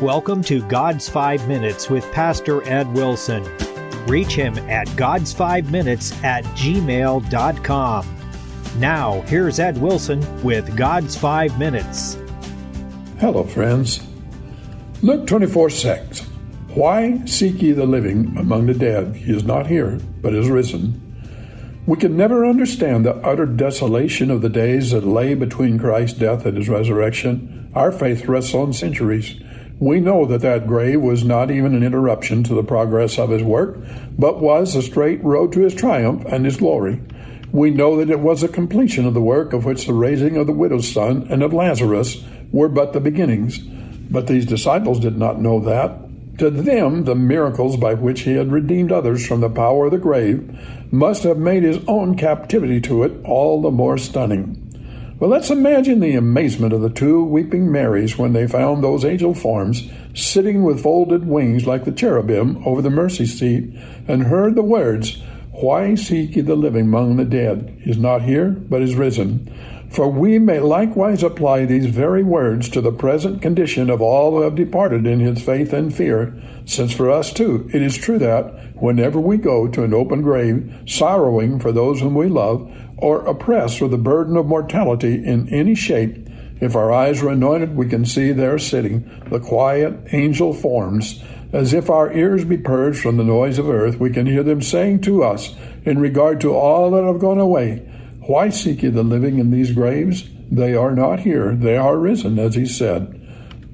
welcome to God's 5 Minutes with Pastor Ed Wilson. Reach him at gods5minutes@gmail.com. Now, here's Ed Wilson with God's 5 Minutes. Hello, friends. Luke 24:6. Why seek ye the living among the dead? He is not here, but is risen. We can never understand the utter desolation of the days that lay between Christ's death and his resurrection. Our faith rests on centuries. We know that grave was not even an interruption to the progress of his work, but was a straight road to his triumph and his glory. We know that it was a completion of the work of which the raising of the widow's son and of Lazarus were but the beginnings. But these disciples did not know that. To them, the miracles by which he had redeemed others from the power of the grave must have made his own captivity to it all the more stunning. Well, let's imagine the amazement of the two weeping Marys when they found those angel forms sitting with folded wings like the cherubim over the mercy seat and heard the words, "Why seek ye the living among the dead? He is not here, but is risen." For we may likewise apply these very words to the present condition of all who have departed in his faith and fear, since for us too it is true that, whenever we go to an open grave, sorrowing for those whom we love, or oppressed with the burden of mortality in any shape, if our eyes are anointed, we can see there sitting the quiet angel forms. As if our ears be purged from the noise of earth, we can hear them saying to us, in regard to all that have gone away, "Why seek ye the living in these graves? They are not here, they are risen," as he said.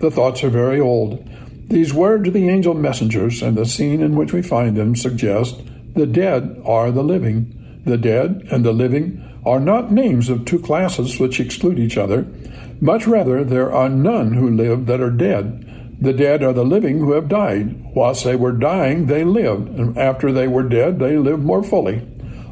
The thoughts are very old. These words of the angel messengers and the scene in which we find them suggest the dead are the living. The dead and the living are not names of two classes which exclude each other. Much rather, there are none who live that are dead. The dead are the living who have died. Whilst they were dying, they lived, and after they were dead, they lived more fully.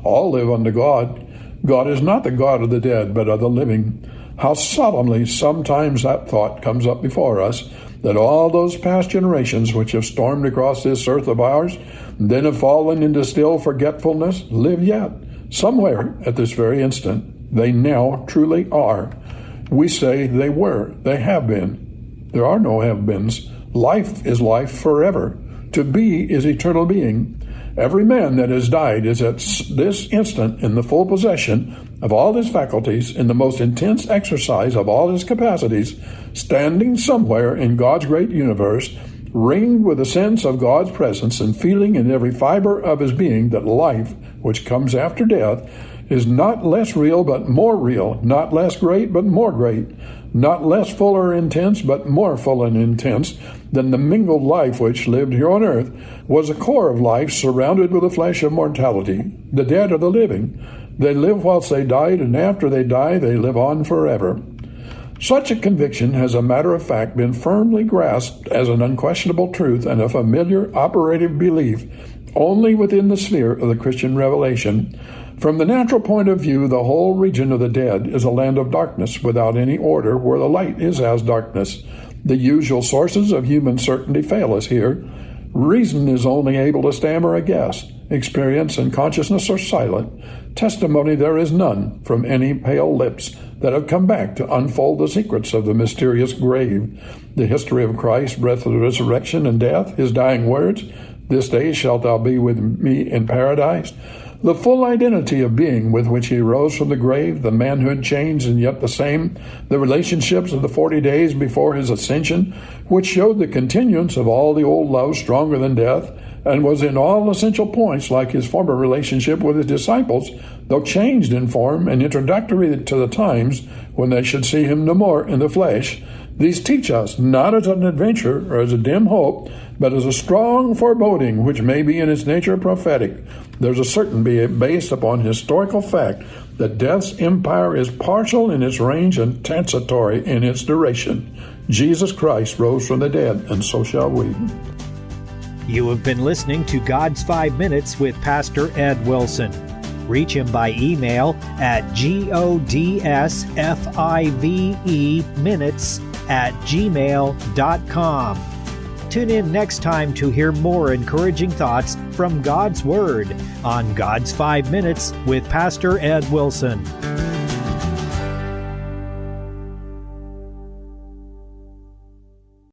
All live unto God. God is not the God of the dead, but of the living. How solemnly sometimes that thought comes up before us, that all those past generations which have stormed across this earth of ours, and then have fallen into still forgetfulness, live yet. Somewhere at this very instant, they now truly are. We say they were, they have been. There are no have-beens. Life is life forever. To be is eternal being. Every man that has died is at this instant in the full possession of all his faculties, in the most intense exercise of all his capacities, standing somewhere in God's great universe, ringed with a sense of God's presence and feeling in every fiber of his being that life, which comes after death, is not less real but more real, not less great but more great, not less full or intense but more full and intense than the mingled life which lived here on earth was a core of life surrounded with the flesh of mortality. The dead are the living. They live whilst they died, and after they die, they live on forever. Such a conviction has, a matter of fact, been firmly grasped as an unquestionable truth and a familiar operative belief only within the sphere of the Christian revelation. From the natural point of view, the whole region of the dead is a land of darkness without any order, where the light is as darkness. The usual sources of human certainty fail us here. Reason is only able to stammer a guess. Experience and consciousness are silent. Testimony there is none from any pale lips that have come back to unfold the secrets of the mysterious grave. The history of Christ's breath of resurrection and death, his dying words, "This day shalt thou be with me in paradise," the full identity of being with which he rose from the grave, the manhood changed and yet the same, the relationships of the 40 days before his ascension, which showed the continuance of all the old love stronger than death, and was in all essential points like his former relationship with his disciples, though changed in form and introductory to the times when they should see him no more in the flesh. These teach us, not as an adventure or as a dim hope, but as a strong foreboding which may be in its nature prophetic. There's a certainty based upon historical fact that death's empire is partial in its range and transitory in its duration. Jesus Christ rose from the dead, and so shall we. You have been listening to God's 5 Minutes with Pastor Ed Wilson. Reach him by email at godsfiveminutes@gmail.com. Tune in next time to hear more encouraging thoughts from God's Word on God's 5 Minutes with Pastor Ed Wilson.